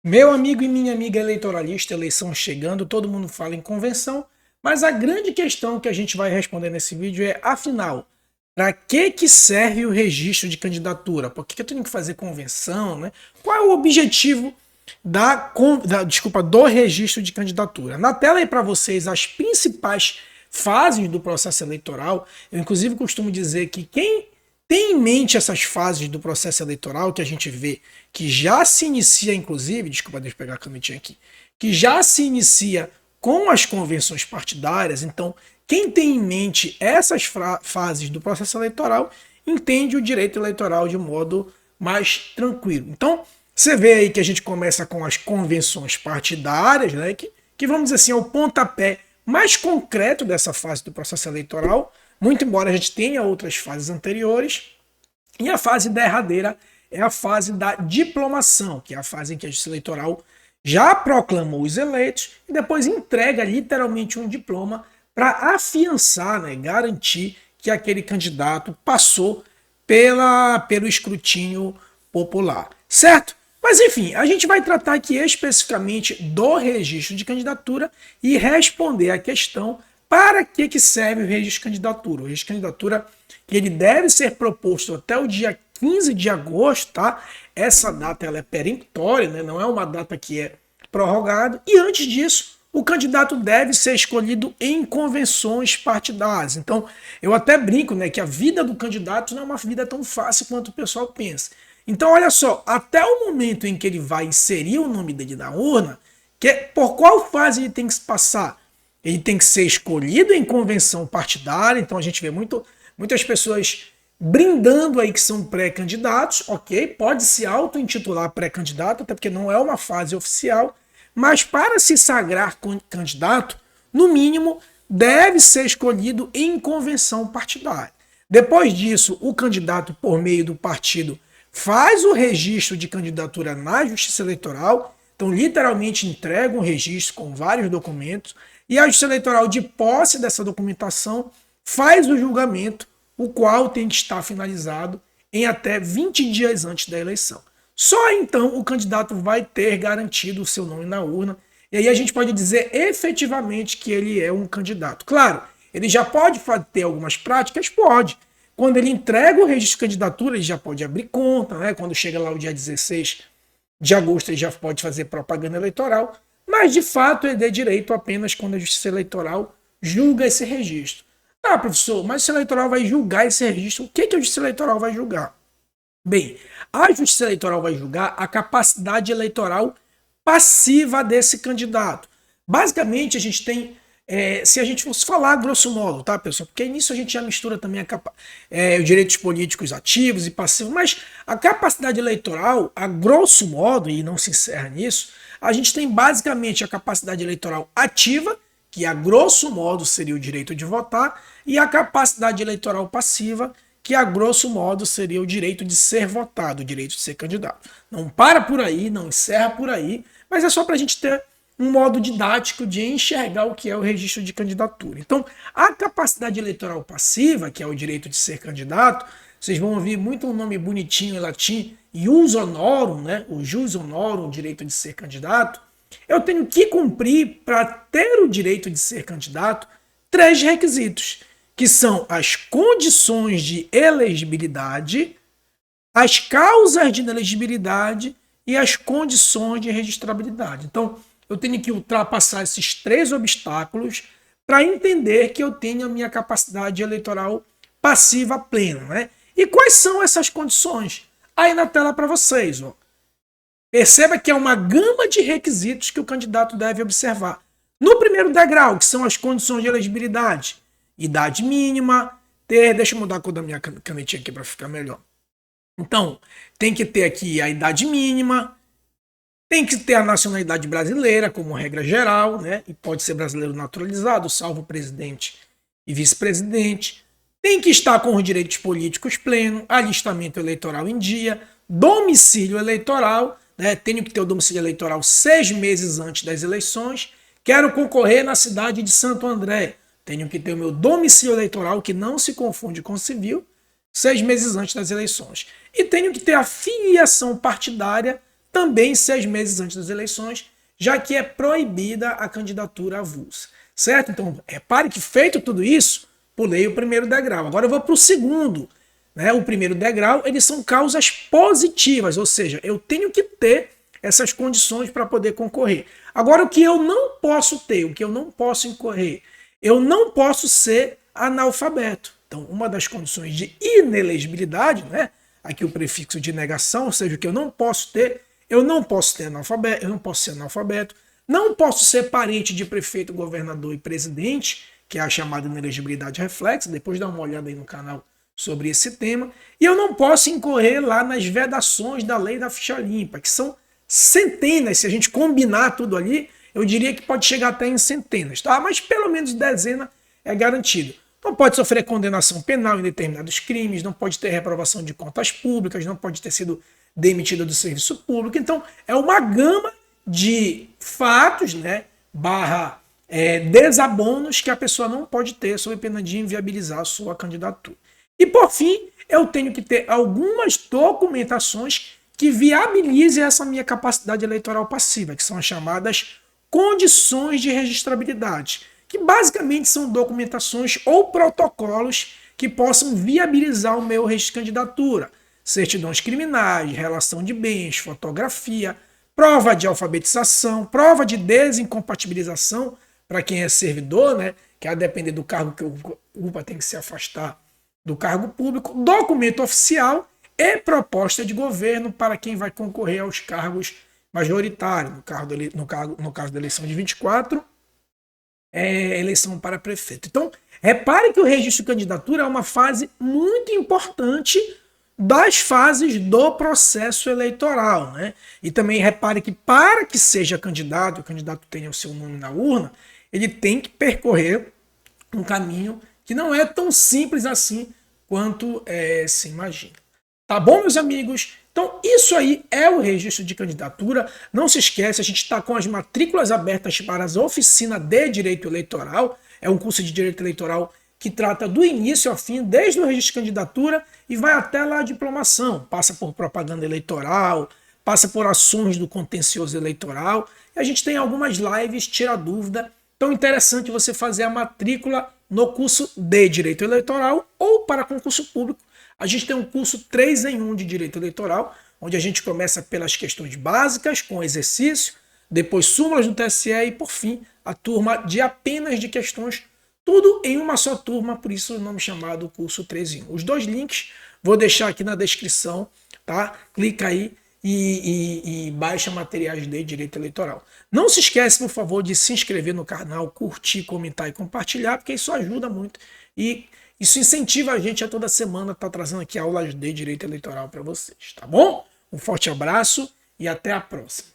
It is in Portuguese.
Meu amigo e minha amiga eleitoralista, eleição chegando, todo mundo fala em convenção, mas a grande questão que a gente vai responder nesse vídeo é, afinal, para que serve o registro de candidatura? Por que eu tenho que fazer convenção, né? Qual é o objetivo do registro de candidatura? Na tela aí para vocês as principais fases do processo eleitoral. Eu inclusive costumo dizer que quem tem em mente essas fases do processo eleitoral que a gente vê que já se inicia, inclusive, desculpa, deixa eu pegar a canetinha aqui, que já se inicia com as convenções partidárias. Então, quem tem em mente essas fases do processo eleitoral entende o direito eleitoral de modo mais tranquilo. Então, você vê aí que a gente começa com as convenções partidárias, né, que vamos dizer assim, é o pontapé mais concreto dessa fase do processo eleitoral, muito embora a gente tenha outras fases anteriores. E a fase derradeira é a fase da diplomação, que é a fase em que a Justiça Eleitoral já proclamou os eleitos e depois entrega literalmente um diploma para afiançar, né, garantir que aquele candidato passou pelo escrutínio popular, certo? Mas enfim, a gente vai tratar aqui especificamente do registro de candidatura e responder a questão para que serve o registro de candidatura. O registro de candidatura ele deve ser proposto até o dia 15 de agosto, tá? Essa data ela é peremptória, né? Não é uma data que é prorrogada. E antes disso, o candidato deve ser escolhido em convenções partidárias. Então, eu até brinco, né, que a vida do candidato não é uma vida tão fácil quanto o pessoal pensa. Então, olha só, até o momento em que ele vai inserir o nome dele na urna, por qual fase ele tem que passar? Ele tem que ser escolhido em convenção partidária. Então, a gente vê muitas pessoas brindando aí que são pré-candidatos, ok? Pode se auto-intitular pré-candidato, até porque não é uma fase oficial, mas para se sagrar candidato, no mínimo, deve ser escolhido em convenção partidária. Depois disso, o candidato, por meio do partido, faz o registro de candidatura na Justiça Eleitoral, então literalmente entrega um registro com vários documentos, e a Justiça Eleitoral, de posse dessa documentação, faz o julgamento, o qual tem que estar finalizado em até 20 dias antes da eleição. Só então o candidato vai ter garantido o seu nome na urna, e aí a gente pode dizer efetivamente que ele é um candidato. Claro, ele já pode ter algumas práticas? Pode. Quando ele entrega o registro de candidatura, ele já pode abrir conta, né? Quando chega lá o dia 16 de agosto, ele já pode fazer propaganda eleitoral, mas de fato ele é direito apenas quando a Justiça Eleitoral julga esse registro. Ah, professor, mas a Justiça Eleitoral vai julgar esse registro. O que a Justiça Eleitoral vai julgar? Bem, a Justiça Eleitoral vai julgar a capacidade eleitoral passiva desse candidato. Basicamente, a gente tem, se a gente fosse falar grosso modo, tá, pessoal? Porque nisso a gente já mistura também os direitos políticos ativos e passivos, mas a capacidade eleitoral, a grosso modo, e não se encerra nisso, a gente tem basicamente a capacidade eleitoral ativa, que a grosso modo seria o direito de votar, e a capacidade eleitoral passiva, que a grosso modo seria o direito de ser votado, o direito de ser candidato. Não para por aí, não encerra por aí, mas é só para a gente ter um modo didático de enxergar o que é o registro de candidatura. Então, a capacidade eleitoral passiva, que é o direito de ser candidato, vocês vão ouvir muito um nome bonitinho em latim, ius honorum, né? O jus honorum, o direito de ser candidato. Eu tenho que cumprir, para ter o direito de ser candidato, 3 requisitos, que são as condições de elegibilidade, as causas de inelegibilidade e as condições de registrabilidade. Então, eu tenho que ultrapassar esses 3 obstáculos para entender que eu tenho a minha capacidade eleitoral passiva plena, né? E quais são essas condições? Aí na tela para vocês, ó. Perceba que é uma gama de requisitos que o candidato deve observar. No primeiro degrau, que são as condições de elegibilidade, idade mínima, deixa eu mudar a cor da minha canetinha aqui para ficar melhor. Então, tem que ter aqui a idade mínima, tem que ter a nacionalidade brasileira como regra geral, né? E pode ser brasileiro naturalizado, salvo presidente e vice-presidente. Tem que estar com os direitos políticos plenos, alistamento eleitoral em dia, domicílio eleitoral, né? Tenho que ter o domicílio eleitoral 6 meses antes das eleições. Quero concorrer na cidade de Santo André. Tenho que ter o meu domicílio eleitoral, que não se confunde com civil, 6 meses antes das eleições. E tenho que ter a filiação partidária também 6 meses antes das eleições, já que é proibida a candidatura avulsa, certo? Então, repare que feito tudo isso, pulei o primeiro degrau. Agora eu vou para o segundo. Né? O primeiro degrau, eles são causas positivas, ou seja, eu tenho que ter essas condições para poder concorrer. Agora, o que eu não posso ter, o que eu não posso incorrer, eu não posso ser analfabeto. Então, uma das condições de inelegibilidade, né? Aqui o prefixo de negação, ou seja, o que eu não posso ter, eu não posso ter analfabeto, eu não posso ser analfabeto, não posso ser parente de prefeito, governador e presidente, que é a chamada inelegibilidade reflexa, depois dá uma olhada aí no canal sobre esse tema, e eu não posso incorrer lá nas vedações da lei da ficha limpa, que são centenas, se a gente combinar tudo ali, eu diria que pode chegar até em centenas, tá? Mas pelo menos dezena é garantido. Não pode sofrer condenação penal em determinados crimes, não pode ter reprovação de contas públicas, não pode ter sido demitido do serviço público. Então, é uma gama de fatos, né, barra desabonos que a pessoa não pode ter sob pena de inviabilizar a sua candidatura. E, por fim, eu tenho que ter algumas documentações que viabilizem essa minha capacidade eleitoral passiva, que são as chamadas condições de registrabilidade, que basicamente são documentações ou protocolos que possam viabilizar o meu registro de candidatura. Certidões criminais, relação de bens, fotografia, prova de alfabetização, prova de desincompatibilização para quem é servidor, né, que a depender do cargo que ocupa tem que se afastar do cargo público, documento oficial e proposta de governo para quem vai concorrer aos cargos majoritários. No caso da eleição de 24, eleição para prefeito. Então, repare que o registro de candidatura é uma fase muito importante das fases do processo eleitoral, né? E também repare que para que seja candidato, o candidato tenha o seu nome na urna, ele tem que percorrer um caminho que não é tão simples assim quanto se imagina. Tá bom, meus amigos? Então, isso aí é o registro de candidatura. Não se esquece, a gente está com as matrículas abertas para as oficinas de Direito Eleitoral. É um curso de Direito Eleitoral que trata do início ao fim, desde o registro de candidatura e vai até lá a diplomação. Passa por propaganda eleitoral, passa por ações do contencioso eleitoral. E a gente tem algumas lives, tira dúvida. Então, interessante você fazer a matrícula no curso de Direito Eleitoral ou para concurso público. A gente tem um curso 3 em 1 de Direito Eleitoral, onde a gente começa pelas questões básicas, com exercício, depois súmulas do TSE e, por fim, a turma de apenas de questões, tudo em uma só turma, por isso o nome chamado curso 3 em 1. Os dois links vou deixar aqui na descrição, tá? Clica aí e baixa materiais de Direito Eleitoral. Não se esquece, por favor, de se inscrever no canal, curtir, comentar e compartilhar, porque isso ajuda muito e isso incentiva a gente a toda semana estar trazendo aqui aulas de Direito Eleitoral para vocês, tá bom? Um forte abraço e até a próxima.